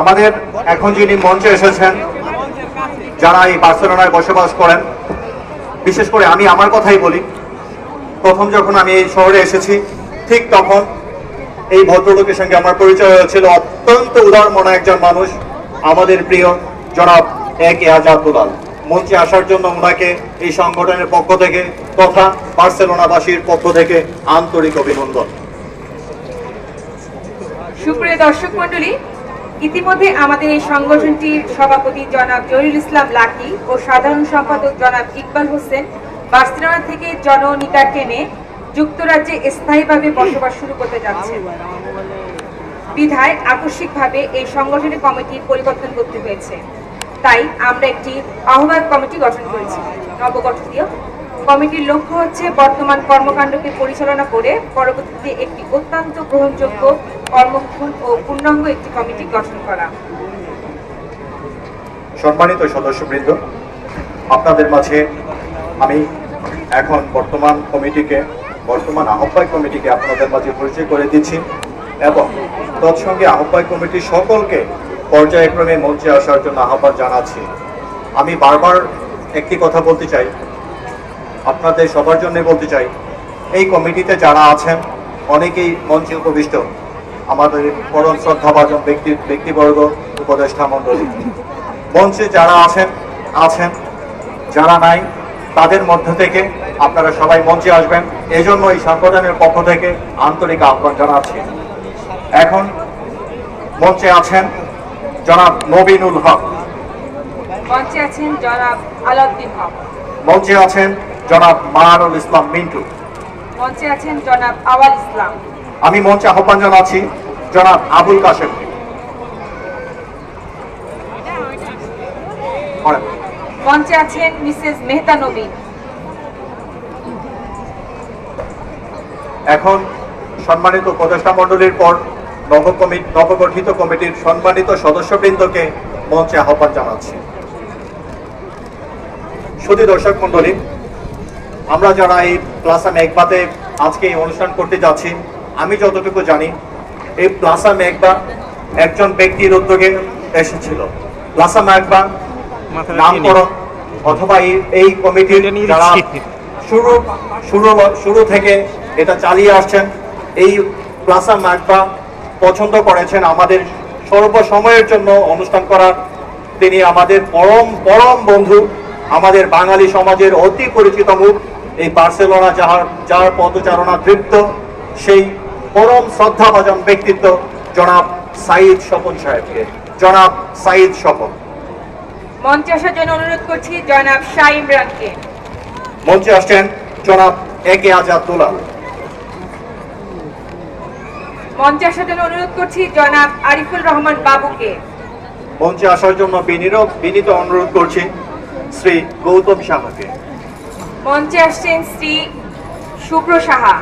আমাদের এখন যিনি মঞ্চে এসেছেন, যারা এই বার্সেলোনায় বসবাস করেন, বিশেষ করে আমি আমার কথাই বলি, প্রথম যখন আমি এই শহরে এসেছি ঠিক তখন এই ভদ্রলোকের সঙ্গে আমার পরিচয় হয়েছিল। অত্যন্ত উদার মনা একজন মানুষ, আমাদের প্রিয় জনাব একে আজাদ দুলাল। মঞ্চে আসার জন্য ওনাকে এই সংগঠনের পক্ষ থেকে তথা বার্সেলোনাবাসীর পক্ষ থেকে আন্তরিক অভিনন্দন। সুপ্রিয় দর্শক মণ্ডলী, ইতিমধ্যে আমাদের এই সংগঠনটির সভাপতি জনাব জহিরুল ইসলাম লাকি ও সাধারণ সম্পাদক জনাব ইকবাল হোসেন বার্সেলোনা থেকে জননিকা টেনে যুক্তরাজ্যে স্থায়ীভাবে বসবাস শুরু করতে যাচ্ছে। বিধায় আকস্মিকভাবে এই সংগঠনের কমিটির পরিবর্তন করতে হয়েছে। তাই আমরা একটি আহ্বায়ক কমিটি গঠন করেছি। নবগঠিত কমিটির লক্ষ্য হচ্ছে বর্তমান কর্মকাণ্ডকে পরিচালনা করে পরবর্তীতে একটি অত্যন্ত গ্রহণযোগ্য, কর্মক্ষম ও পূর্ণাঙ্গ একটি কমিটি গঠন করা। সম্মানিত সদস্যবৃন্দ, আপনাদের মাঝে আমি এখন বর্তমান আহ্বায়ক কমিটিকে আপনাদের মাঝে পরিচয় করে দিচ্ছি এবং তৎসঙ্গে আহ্বায়ক কমিটির সকলকে পর্যায়ক্রমে মঞ্চে আসার জন্য আহ্বান জানাচ্ছি। আমি বারবার একটি কথা বলতে চাই, আপনাদের সবার জন্য বলতে চাই, এই কমিটিতে যারা আছেন অনেকেই মঞ্চে উপবিষ্ট, আমাদের পরম শ্রদ্ধাভাজন ব্যক্তিবর্গ, উপদেষ্টা মণ্ডলী। মঞ্চে যারা আছেন, যারা নাই তাদের মধ্য থেকে আপনারা সবাই মঞ্চে আসবেন, এজন্য এই সংগঠনের পক্ষ থেকে আন্তরিক আহ্বান জানাচ্ছি। এখন মঞ্চে আছেন জনাব নবীনুল হক, মঞ্চে আছেন জনাব আলাউদ্দিন হক, মঞ্চে আছেন জনাব মাহারুল ইসলাম মিন্টু, মঞ্চে আছেন জনাব আওয়াল ইসলাম। আমি মঞ্চে আহ্বান জানাচ্ছি জনাব আবুল কাশেম। মঞ্চে আছেন মিসেস মেহতা নবী। এখন সম্মানিত উপদেষ্টা মণ্ডলীর পর নবগঠিত কমিটির সম্মানিত সদস্যবৃন্দকে মঞ্চে আহ্বান জানাচ্ছি। শুধু দর্শক মণ্ডলী, আমরা যারা এই প্লাজা মেঘবাতে আজকে এই অনুষ্ঠান করতে যাচ্ছি, আমি যতটুকু জানি এই প্লাজা মেঘবা একজন ব্যক্তির উদ্যোগে এসেছিল। প্লাজা মেঘবা নামকরণ অথবা এই কমিটির যারা শুরু থেকে এটা চালিয়ে আসছেন, এই প্লাজা মেঘবা পছন্দ করেছেন আমাদের সর্বসময়ের জন্য অনুষ্ঠান করার। তিনি আমাদের পরম বন্ধু, আমাদের বাঙালি সমাজের অতি পরিচিত মুখ, এই বার্সেলোনা যার পদচারণা তৃপ্ত সেই পরম শ্রদ্ধাভাজন ব্যক্তিত্ব জনাব সাইদ স্বপন সাহেবকে। জনাব সাইদ স্বপন। মঞ্চে আসার জন্য অনুরোধ করছি জনাব শাহ ইমরানকে। মঞ্চে আসছেন জনাব একে আজাদ দুলাল। মঞ্চে আসার জন্য অনুরোধ করছি জনাব আরিফুল রহমান বাবুকে। মঞ্চে আসার জন্য বিনীত অনুরোধ করছি শ্রী গৌতম সাহাকে। মঞ্চে আসছেন শ্রী শুভ্র সাহা।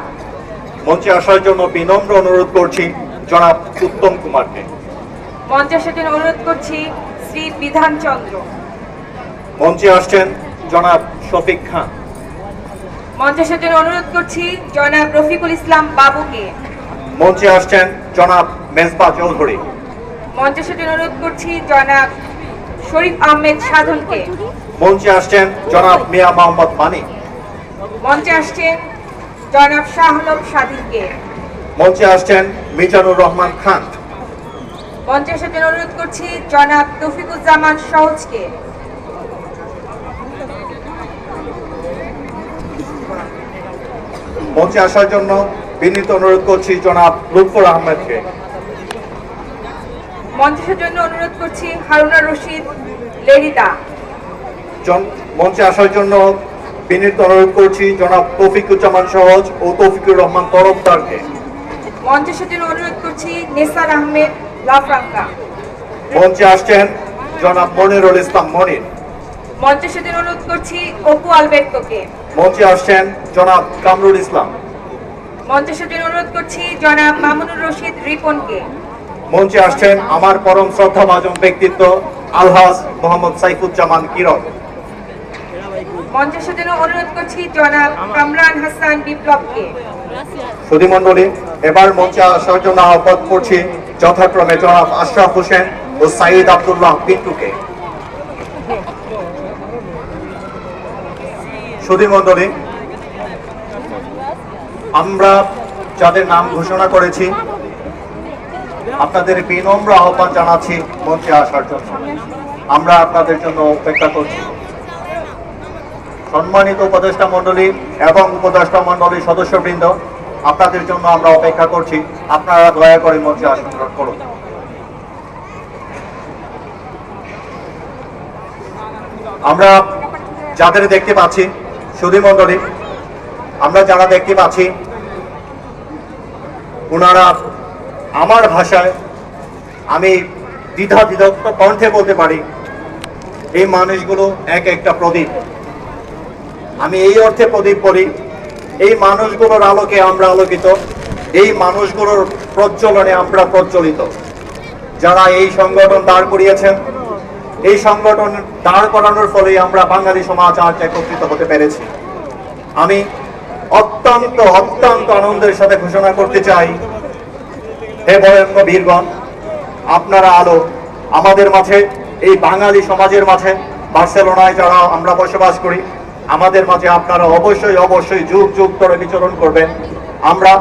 মঞ্চে আসার জন্য বিনম্র অনুরোধ করছি জনাব উত্তম কুমারকে। মঞ্চে আসার জন্য অনুরোধ করছি শ্রী বিধান চন্দ্র। মঞ্চে আসছেন জনাব শফিক খান। মঞ্চে আসার জন্য অনুরোধ করছি জনাব রফিকুল ইসলাম বাবুকে। মঞ্চে আসছেন জনাব মেজবা চৌধুরী। মঞ্চে আসার জন্য অনুরোধ করছি জনাব শরীফ আহমেদ সাধনকে। মঞ্চে আসছেন জনাব মিয়া মোহাম্মদ মানিক। মঞ্চে আসছেন জনাব শাহ আলম স্বাধীনকে। মঞ্চে আসছেন মিজানুর রহমান খান। মঞ্চে আসার জন্য অনুরোধ করছি জনাব তৌফিকুজ্জামান সহজকে। মঞ্চে আসার জন্য বিনীত অনুরোধ করছি জনাব লুৎফর আহমেদকে। মঞ্চে আসার জন্য অনুরোধ করছি হারুনা রশিদ লেরিদা। মঞ্চে আসার জন্য বিনীত অনুরোধ করছি জনাব তৌফিকুজ্জামান সহজ ও তৌফিকুর রহমান তরফদারকে। মঞ্চে আসার জন্য অনুরোধ করছি নেসার আহমেদ লাফরাঙ্কা। মঞ্চে আসছেন জনাব মনিরুল ইসলাম মনির। মঞ্চে আসার জন্য অনুরোধ করছি অপু আলবের্তোকে। মঞ্চে আসছেন জনাব কামরুল ইসলাম। মঞ্চে আসার জন্য অনুরোধ করছি জনাব মামুনুর রশিদ রিপনকে। মঞ্চে আসছেন আমার পরম শ্রদ্ধাভাজন ব্যক্তিত্ব আলহাজ মোহাম্মদ সাইফুজ্জামান কিরণ। মঞ্চে আসার জন্য অনুরোধ করছি জনাব কামরান হাসান বিপ্লবকে। সুধীমণ্ডলী, এবার মঞ্চে আসার জন্য আহ্বান করছি যথাক্রমে জনাব আশরাফ হোসেন ও সাইদ আব্দুল্লাহ পিন্টুকে। সুধী মণ্ডলী, আমরা যাদের নাম ঘোষণা করেছি আপনাদের বিনম্র আহ্বান জানাচ্ছি মঞ্চে আসার জন্য। আমরা আপনাদের জন্য অপেক্ষা করছি। সম্মানিত উপদেষ্টা মণ্ডলী এবং উপদেষ্টা মণ্ডলীর সদস্যবৃন্দ, আপনাদের জন্য আমরা অপেক্ষা করছি। আপনারা দয়া করে মঞ্চে আসন গ্রহণ করুন। আমরা যাদের দেখতে পাচ্ছি, সুধী মণ্ডলী, আমরা যারা দেখতে পাচ্ছি ওনারা আমার ভাষায় আমি দ্বিধাবিভক্ত কণ্ঠে বলতে পারি, এই মানুষগুলো এক একটা প্রদীপ। আমি এই অর্থে প্রদীপ বলি, এই মানুষগুলোর আলোকে আমরা আলোকিত, এই মানুষগুলোর প্রজ্বলনে আমরা প্রজ্বলিত। যারা এই সংগঠন দাঁড় করিয়েছেন, এই সংগঠন দাঁড় করানোর ফলে আমরা বাঙালি সমাজ আজ একত্রিত হতে পেরেছি। আমি অত্যন্ত অত্যন্ত আনন্দের সাথে ঘোষণা করতে চাই, হে বরেণ্য বীরগণ, আপনারা আলো আমাদের মাঝে, এই বাঙালি সমাজের মাঝে, বার্সেলোনায় যারা আমরা বসবাস করি, আমাদের মাঝে আপনারা অবশ্যই অবশ্যই যুগ যুগ ধরে বিচরণ করবেন। আমরা